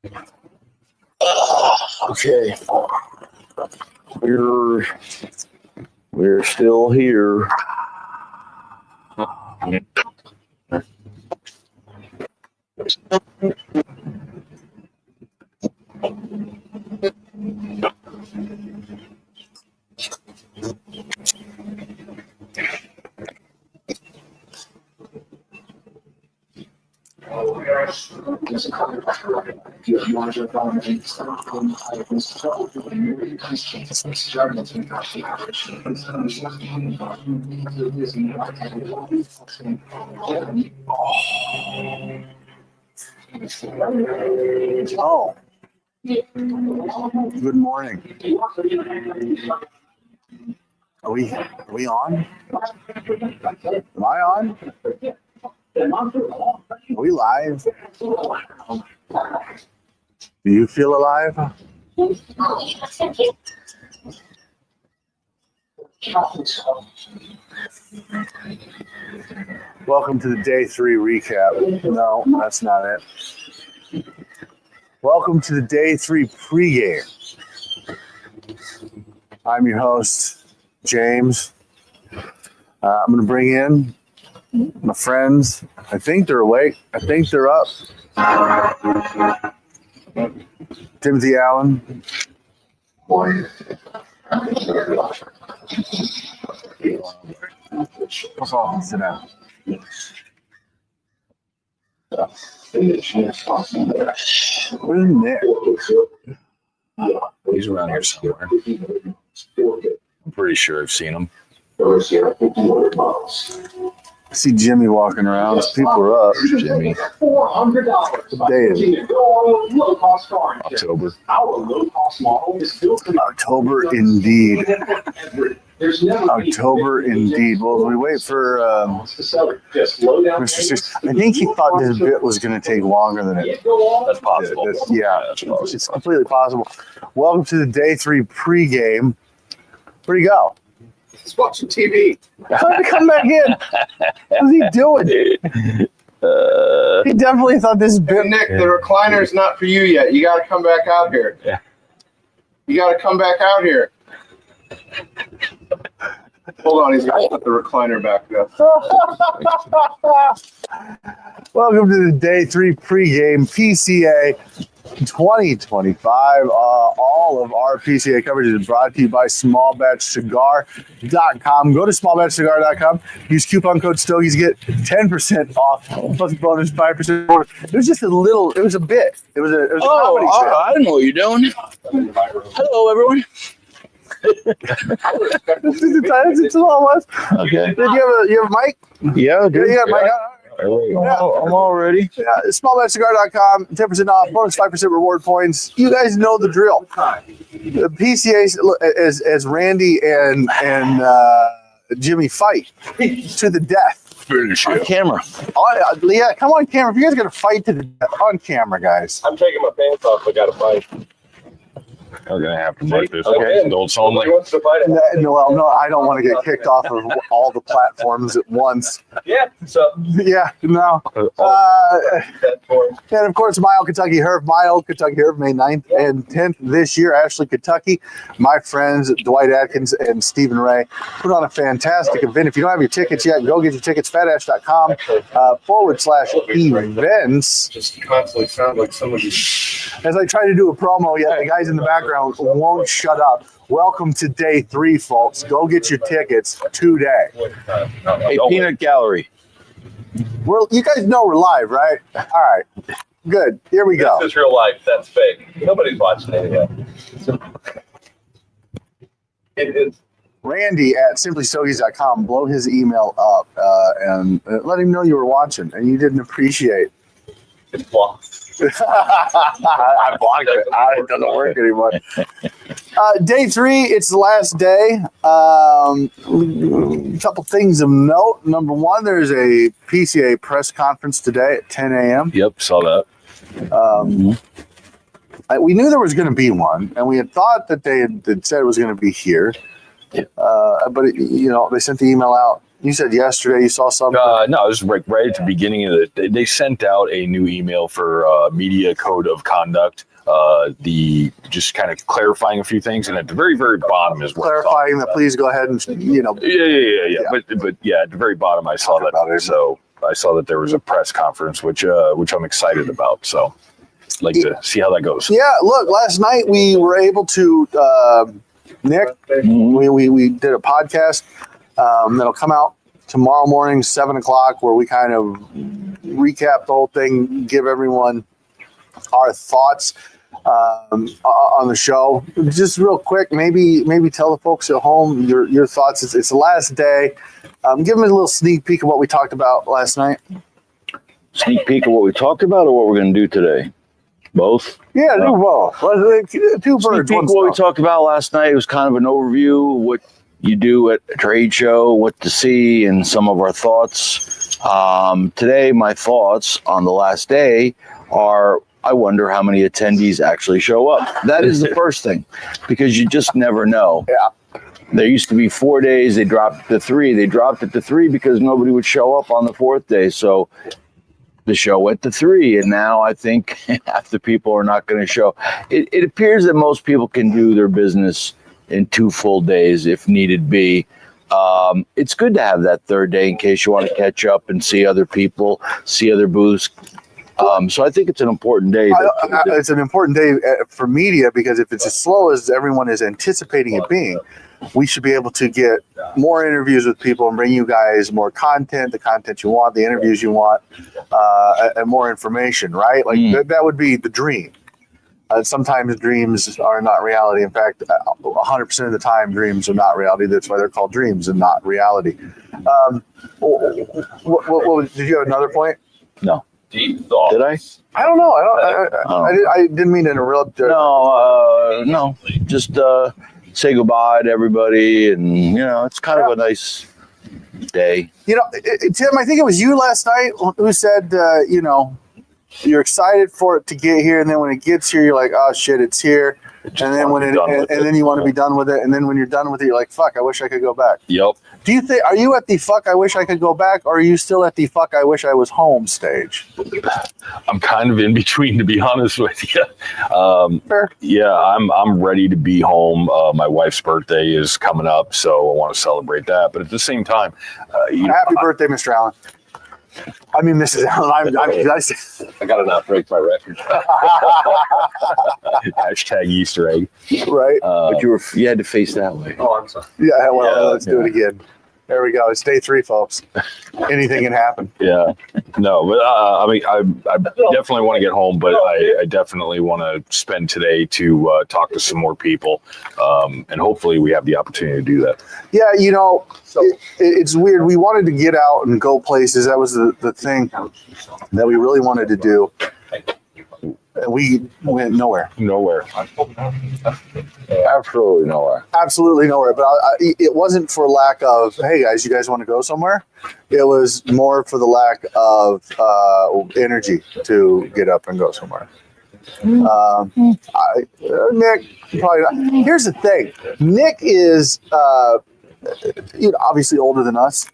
Okay. We're still here. Oh, good morning. Are we on? Am I on? Are we live? Do you feel alive? Welcome to the day 3 recap. No, that's not it. Welcome to the day 3 pregame. I'm your host, James. I'm going to bring in my friends. I think they're awake. I think they're up. Timothy Allen. Sit down. Where's Nick? He's around here somewhere. I'm pretty sure I've seen him. I see Jimmy walking around. People are up. Jimmy. What day is it? October. October indeed. October indeed. Well, we wait for Mr. Six. I think he thought this bit was going to take longer than it. That's possible. It's completely possible. Welcome to the day 3 pregame. Where'd he go? He's watching TV. Tell him to come back in. What's he doing? He definitely thought this bit. Nick, the recliner's not for you yet. You got to come back out here. Yeah. You got to come back out here. Hold on, he's got to put the recliner back up. Welcome to the day 3 pregame PCA 2025. All of our PCA coverage is brought to you by smallbatchcigar.com. Go to smallbatchcigar.com. Use coupon code Stogies. Get 10% off plus bonus 5% more. It was just a little. It was a bit. It was a comedy show. I know what you're doing. Hello, everyone. This is the time since it all was. Okay. Did you have a mic? Yeah, Yeah, you got a mic. I'm all ready. Yeah, smallbatchcigar.com, 10% off, bonus 5% reward points. You guys know the drill. The PCA, as Randy and Jimmy fight to the death. Finish on camera. Oh, yeah, come on camera. If you guys are going to fight to the death on camera, guys. I'm taking my pants off. I got to fight. We're going to have to make this. Okay. The old song. Nobody wants to fight it. No, I don't want to get kicked off of all the platforms at once. Yeah, so. Yeah, no. And of course, My Old Kentucky Herb, May 9th and 10th this year, Ashley, Kentucky. My friends Dwight Atkins and Stephen Ray put on a fantastic event. If you don't have your tickets yet, go get your tickets, fatash.com /events. Just constantly sound like somebody. As I try to do a promo, yet the guys in the background won't shut up. Welcome to day 3, folks. Go get your tickets today. Hey, Peanut Gallery. You guys know we're live, right? All right. Good. Here we go. This is real life. That's fake. Nobody's watching it yet. It is. Randy at simplystogies.com, blow his email up and let him know you were watching and you didn't appreciate. It's blocked. I blocked it. It doesn't work anymore. Day 3, it's the last day. A couple things of note. Number 1, there's a PCA press conference today at 10 a.m. Yep, saw that. We knew there was going to be one, and we had thought that they had said it was going to be here. But they sent the email out You said yesterday you saw something. No, it was right at the beginning of they sent out a new email for media code of conduct. Just kind of clarifying a few things, and at the very bottom is what clarifying that. Please go ahead and Yeah. But yeah, at the very bottom I saw that. So I saw that there was a press conference, which I'm excited about. So I'd like to see how that goes. Yeah, look, last night we were able to Nick. We did a podcast that'll come out tomorrow morning, 7:00, where we kind of recap the whole thing, give everyone our thoughts on the show. Just real quick, maybe tell the folks at home your thoughts. It's the last day. Give them a little sneak peek of what we talked about last night. Sneak peek of what we talked about or what we're going to do today? Both? Yeah, do both. Two birds. Sneak peek of what we talked about last night. It was kind of an overview of what you do at a trade show, what to see, and some of our thoughts. Today, my thoughts on the last day are, I wonder how many attendees actually show up. That is the first thing, because you just never know. Yeah. There used to be 4 days. They dropped it to 3. They dropped it to 3 because nobody would show up on the 4th day. So the show went to 3. And now I think half the people are not going to show. It appears that most people can do their business in 2 full days if needed be. It's good to have that 3rd day in case you want to catch up and see other people, see other booths. So I think it's an important day. It's an important day for media, because if it's as slow as everyone is anticipating it being, we should be able to get more interviews with people and bring you guys more content, the content you want, the interviews you want, and more information, right? Like that would be the dream. Sometimes dreams are not reality. In fact, 100% of the time, dreams are not reality. That's why they're called dreams and not reality. Did you have another point? No. Deep thoughts. Did I? I don't know. I didn't mean to interrupt. No. Just say goodbye to everybody, and it's kind of a nice day. Tim, I think it was you last night who said, you're excited for it to get here, and then when it gets here, you're like, oh shit, it's here. And then then you want to be done with it, and then when you're done with it, you're like, fuck, I wish I could go back. Yep. Do you think, are you at the fuck I wish I could go back, or are you still at the fuck I wish I was home stage? I'm kind of in between, to be honest with you. Fair. Yeah, I'm ready to be home. My wife's birthday is coming up, so I want to celebrate that. But at the same time, happy birthday, Mr. Allen. I mean, Mrs. Allen. I got to not break my record. hashtag Easter egg. Right. But you had to face that way. Oh, I'm sorry. Yeah, well, let's do it again. There we go. It's day 3, folks. Anything can happen. Yeah. No, but I definitely want to get home, but I definitely want to spend today to talk to some more people, and hopefully we have the opportunity to do that. Yeah, it's weird. We wanted to get out and go places. That was the thing that we really wanted to do. We went nowhere. Nowhere. Absolutely nowhere. Absolutely nowhere. But it wasn't for lack of, hey guys, you guys want to go somewhere? It was more for the lack of energy to get up and go somewhere. Nick, probably not. Here's the thing. Nick is obviously older than us.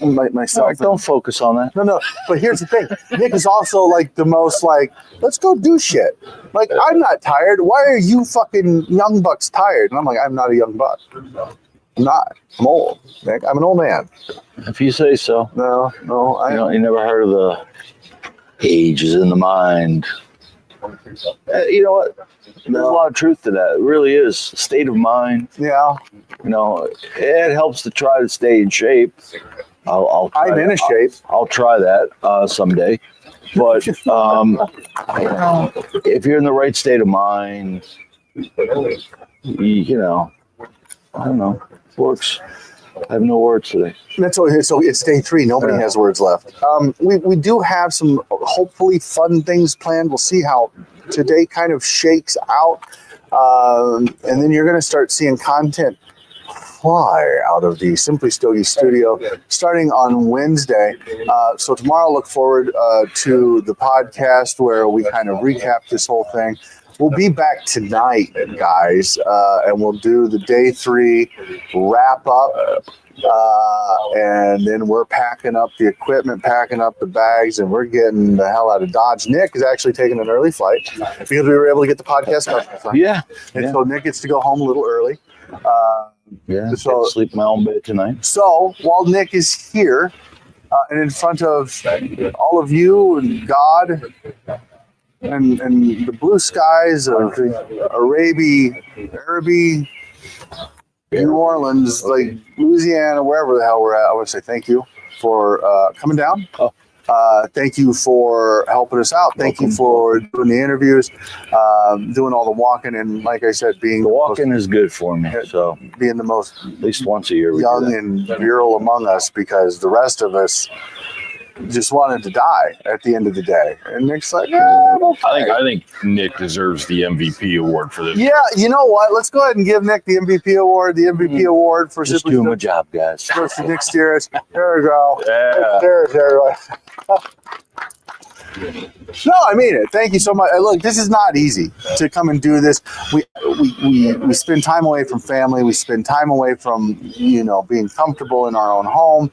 Myself. Don't focus on that. No. But here's the thing. Nick is also like the most like, let's go do shit. Like, I'm not tired. Why are you fucking young bucks tired? And I'm like, I'm not a young buck. I'm not. I'm old, Nick. I'm an old man. If you say so. No. You never heard of the age is in the mind. You know what? There's a lot of truth to that. It really is. State of mind. Yeah. It helps to try to stay in shape. I'm in a shape. I'll try that someday. But if you're in the right state of mind, I don't know. Works. I have no words today. So it's day 3. Nobody has words left. We do have some hopefully fun things planned. We'll see how today kind of shakes out. And then you're going to start seeing content fly out of the Simply Stogie studio starting on Wednesday. So tomorrow, look forward to the podcast where we kind of recap this whole thing. We'll be back tonight, guys, and we'll do the day 3 wrap up. And then we're packing up the equipment, packing up the bags, and we're getting the hell out of Dodge. Nick is actually taking an early flight because we were able to get the podcast done. Yeah. And so Nick gets to go home a little early. Yeah. So- Sleep in my own bed tonight. So while Nick is here and in front of all of you and God and the blue skies of Araby, New Orleans, like Louisiana, wherever the hell we're at, I want to say thank you for coming down. Thank you for helping us out. Thank you for doing the interviews, doing all the walking, and like I said, being The walking is good for me. So being the most at least once a year we do young that. and virile among us, because the rest of us just wanted to die at the end of the day. And Nick's like, I'm okay. I think Nick deserves the MVP award for this. Yeah, you know what? Let's go ahead and give Nick the MVP award. The MVP award for Just Simply doing my job, guys. goes to Nick Steers. There we go. Yeah. There's everybody. No, I mean it. Thank you so much. Look, this is not easy to come and do this. We spend time away from family. We spend time away from being comfortable in our own home.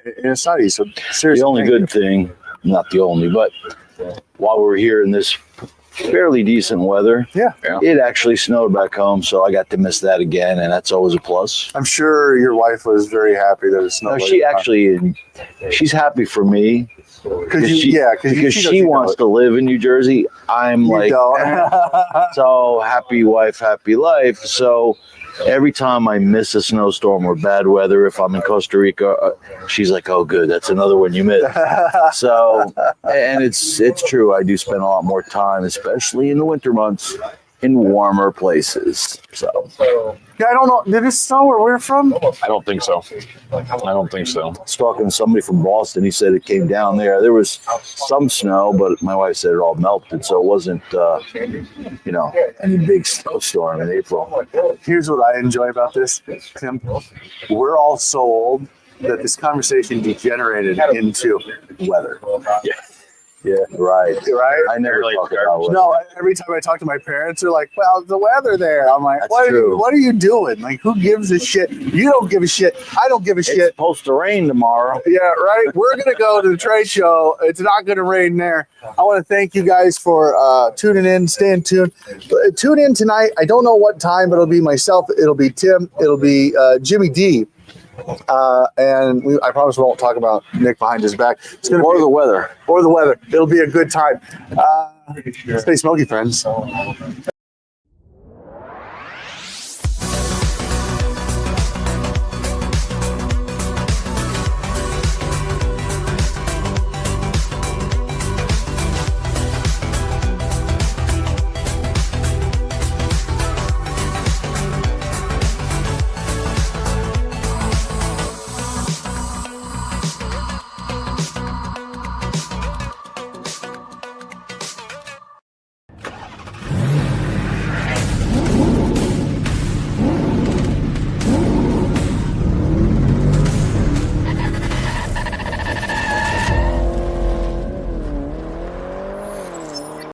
And it's not easy. So seriously, The only thank you. good thing, not the only, but while we're here in this fairly decent weather, Yeah. it actually snowed back home, so I got to miss that again, and that's always a plus. I'm sure your wife was very happy that it snowed. No, she's happy for me because because she wants to live in New Jersey. I'm You like, don't. so happy wife, happy life. So every time I miss a snowstorm or bad weather, if I'm in Costa Rica, she's like, "Oh, good, that's another one you missed." So, and it's true. I do spend a lot more time, especially in the winter months, in warmer places. So Yeah, I don't know. Did it snow where we're from? I don't think so. I don't think so. I was talking to somebody from Boston. He said it came down there. There was some snow, but my wife said it all melted, so it wasn't, any big snowstorm in April. Here's what I enjoy about this, Tim. We're all so old that this conversation degenerated into weather. Yeah, right. Right? I never Really talk about it. No, every time I talk to my parents, they're like, "Well, the weather there." I'm like, That's "What? true. What are you doing? Like, who gives a shit? You don't give a shit. I don't give a It's shit." supposed to rain tomorrow. Yeah, right. We're gonna go to the trade show. It's not gonna rain there. I want to thank you guys for tuning in, staying tuned. Tune in tonight. I don't know what time, but it'll be myself. It'll be Tim. It'll be Jimmy D. And I promise we won't talk about Nick behind his back. It's gonna Or be the weather. or the weather. It'll be a good time. Stay smoky, friends.